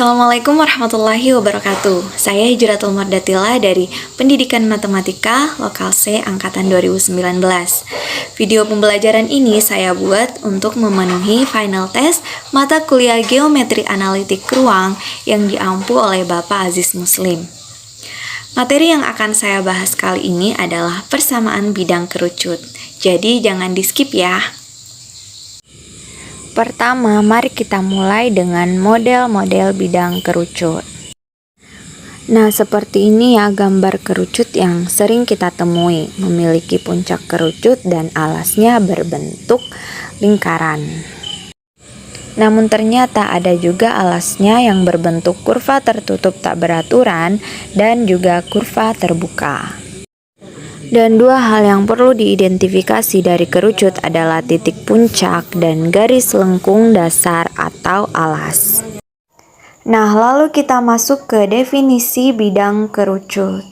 Assalamualaikum warahmatullahi wabarakatuh. Saya Hijratul Mardatila dari Pendidikan Matematika Lokal C Angkatan 2019. Video pembelajaran ini saya buat untuk memenuhi final test mata kuliah Geometri Analitik Ruang yang diampu oleh Bapak Aziz Muslim. Materi yang akan saya bahas kali ini adalah persamaan bidang kerucut. Jadi jangan di-skip ya. Pertama, mari kita mulai dengan model-model bidang kerucut. Nah, seperti ini ya gambar kerucut yang sering kita temui, memiliki puncak kerucut dan alasnya berbentuk lingkaran. Namun ternyata ada juga alasnya yang berbentuk kurva tertutup tak beraturan dan juga kurva terbuka. Dan dua hal yang perlu diidentifikasi dari kerucut adalah titik puncak dan garis lengkung dasar atau alas. Nah, lalu kita masuk ke definisi bidang kerucut.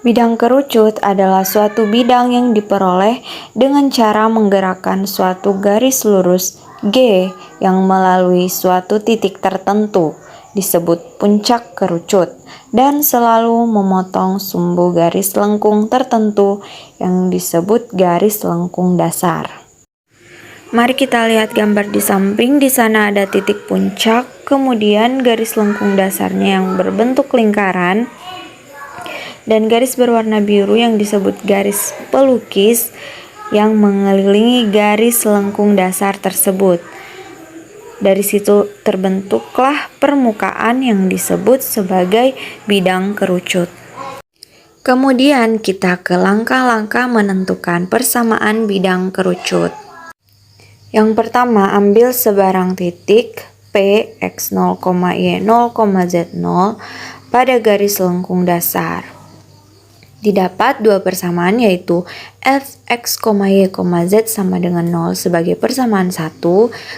Bidang kerucut adalah suatu bidang yang diperoleh dengan cara menggerakkan suatu garis lurus G yang melalui suatu titik tertentu, disebut puncak kerucut, dan selalu memotong sumbu garis lengkung tertentu yang disebut garis lengkung dasar. Mari kita lihat gambar di samping. Di sana ada titik puncak, kemudian garis lengkung dasarnya yang berbentuk lingkaran, dan garis berwarna biru yang disebut garis pelukis yang mengelilingi garis lengkung dasar tersebut. Dari situ terbentuklah permukaan yang disebut sebagai bidang kerucut. Kemudian kita ke langkah-langkah menentukan persamaan bidang kerucut. Yang pertama, ambil sebarang titik P, X0, Y, 0, Z0 pada garis lengkung dasar. Didapat dua persamaan yaitu f, x, y, z sama dengan 0 sebagai persamaan 1,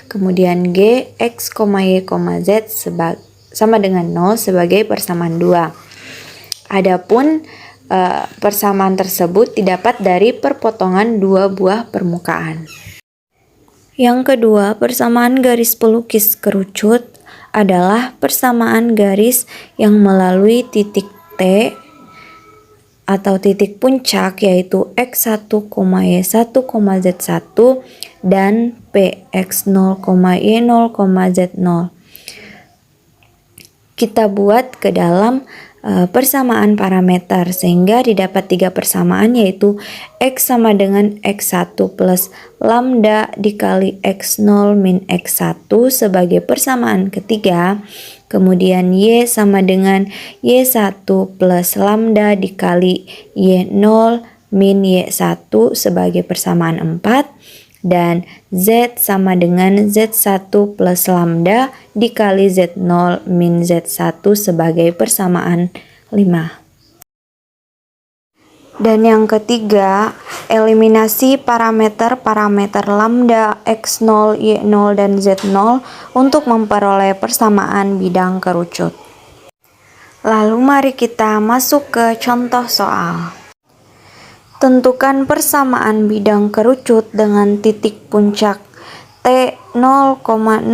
kemudian g, x, y, z sama dengan 0 sebagai persamaan 2. Adapun persamaan tersebut didapat dari perpotongan dua buah permukaan. Yang kedua, persamaan garis pelukis kerucut adalah persamaan garis yang melalui titik T atau titik puncak yaitu x1, y1, z1 dan px0, y0, z0. Kita buat ke dalam persamaan parameter sehingga didapat tiga persamaan yaitu x sama dengan x1 plus lambda dikali x0 min x1 sebagai persamaan ketiga. Kemudian Y sama dengan Y1 plus lambda dikali Y0 min Y1 sebagai persamaan 4. Dan Z sama dengan Z1 plus lambda dikali Z0 min Z1 sebagai persamaan 5. Dan yang ketiga, eliminasi parameter-parameter lambda, x0, y0, dan z0 untuk memperoleh persamaan bidang kerucut. Lalu mari kita masuk ke contoh soal. Tentukan persamaan bidang kerucut dengan titik puncak T 0,0,2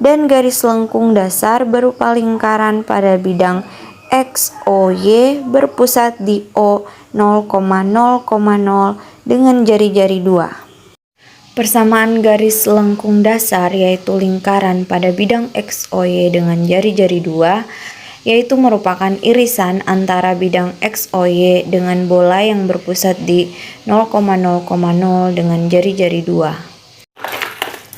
dan garis lengkung dasar berupa lingkaran pada bidang XOY berpusat di O 0,0,0 dengan jari-jari 2. Persamaan garis lengkung dasar yaitu lingkaran pada bidang XOY dengan jari-jari 2 yaitu merupakan irisan antara bidang XOY dengan bola yang berpusat di 0,0,0 dengan jari-jari 2.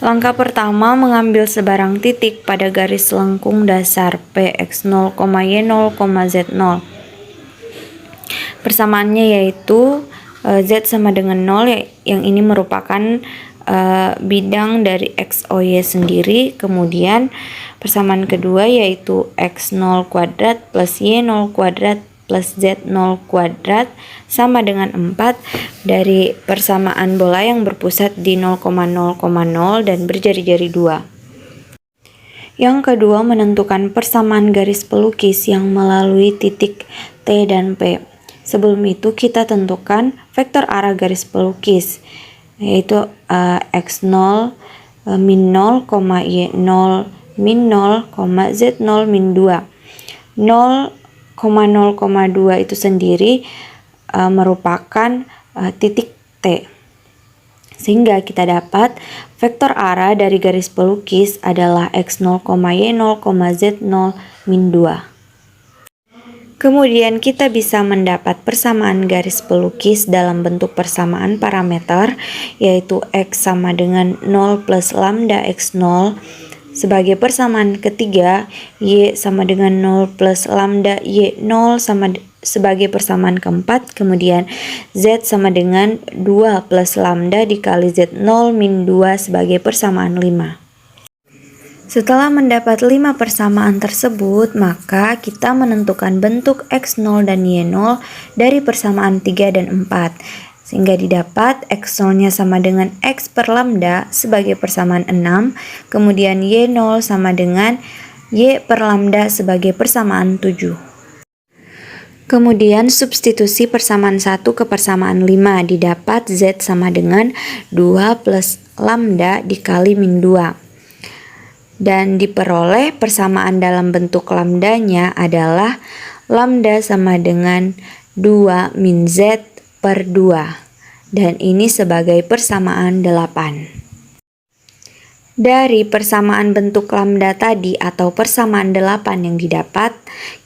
Langkah pertama, mengambil sebarang titik pada garis lengkung dasar Px0, Y0, Z0. Persamaannya yaitu Z sama dengan 0, yang ini merupakan bidang dari XOY sendiri. Kemudian persamaan kedua yaitu X0 kuadrat plus Y0 kuadrat plus Z0 kuadrat sama dengan 4 dari persamaan bola yang berpusat di 0,0,0 dan berjari-jari 2. Yang kedua, menentukan persamaan garis pelukis yang melalui titik T dan P. Sebelum itu kita tentukan vektor arah garis pelukis yaitu X0 min 0, Y0 min 0, Z0 min 2. 0,0,2 itu sendiri merupakan titik T. Sehingga kita dapat vektor arah dari garis pelukis adalah X0, Y0, Z0 min 2. Kemudian kita bisa mendapat persamaan garis pelukis dalam bentuk persamaan parameter, yaitu X sama dengan 0 plus lambda X0. Sebagai persamaan ketiga, Y sama dengan 0 plus lambda Y0 sebagai persamaan keempat. Kemudian Z sama dengan 2 plus lambda dikali Z0 min 2 sebagai persamaan 5. Setelah mendapat 5 persamaan tersebut, maka kita menentukan bentuk X0 dan Y0 dari persamaan 3 dan 4. Sehingga didapat X0-nya sama dengan X per lambda sebagai persamaan 6, kemudian Y0 sama dengan Y per lambda sebagai persamaan 7. Kemudian substitusi persamaan 1 ke persamaan 5, didapat Z sama dengan 2 plus lambda dikali min 2. Dan diperoleh persamaan dalam bentuk lambdanya adalah lambda sama dengan 2 min Z per 2. Dan ini sebagai persamaan 8. Dari persamaan bentuk lambda tadi atau persamaan 8 yang didapat,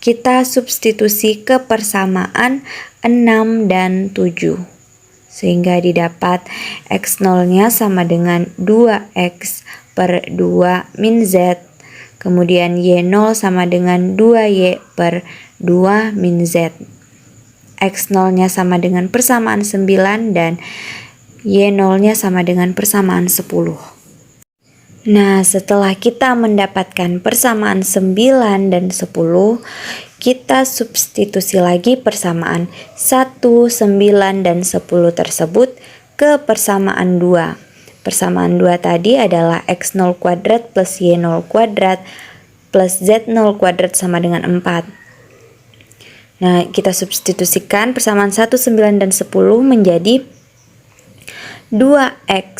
kita substitusi ke persamaan 6 dan 7. Sehingga didapat X0-nya sama dengan 2X per 2 min Z, kemudian Y0 sama dengan 2Y per 2 min Z. X0-nya sama dengan persamaan 9 dan Y0-nya sama dengan persamaan 10. Nah, setelah kita mendapatkan persamaan 9 dan 10, kita substitusi lagi persamaan 1, 9, dan 10 tersebut ke persamaan 2. Persamaan 2 tadi adalah X0 kuadrat plus Y0 kuadrat plus Z0 kuadrat sama dengan 4. Nah, kita substitusikan persamaan 1, 9, dan 10 menjadi 2X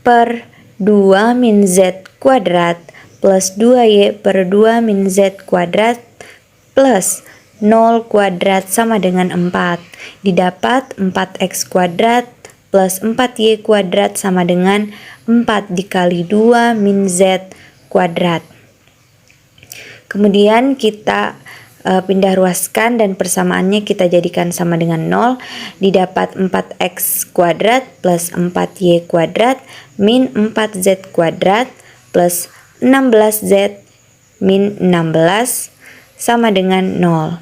per 2 min Z kuadrat plus 2Y per 2 min Z kuadrat plus 0 kuadrat sama dengan 4. Didapat 4X kuadrat plus 4Y kuadrat sama dengan 4 dikali 2 min Z kuadrat. Kemudian kita pindah ruaskan dan persamaannya kita jadikan sama dengan 0. Didapat 4X kuadrat plus 4Y kuadrat min 4Z kuadrat plus 16Z min 16 sama dengan 0.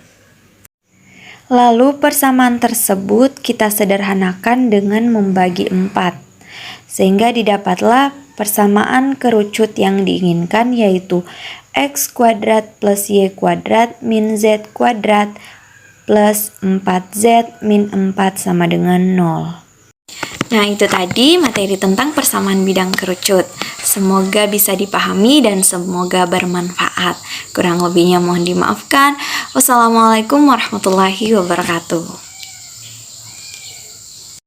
Lalu persamaan tersebut kita sederhanakan dengan membagi 4, sehingga didapatlah persamaan kerucut yang diinginkan, yaitu X kuadrat plus Y kuadrat min Z kuadrat plus 4Z min 4 sama dengan 0. Nah, itu tadi materi tentang persamaan bidang kerucut. Semoga bisa dipahami dan semoga bermanfaat. Kurang lebihnya mohon dimaafkan. Wassalamualaikum warahmatullahi wabarakatuh.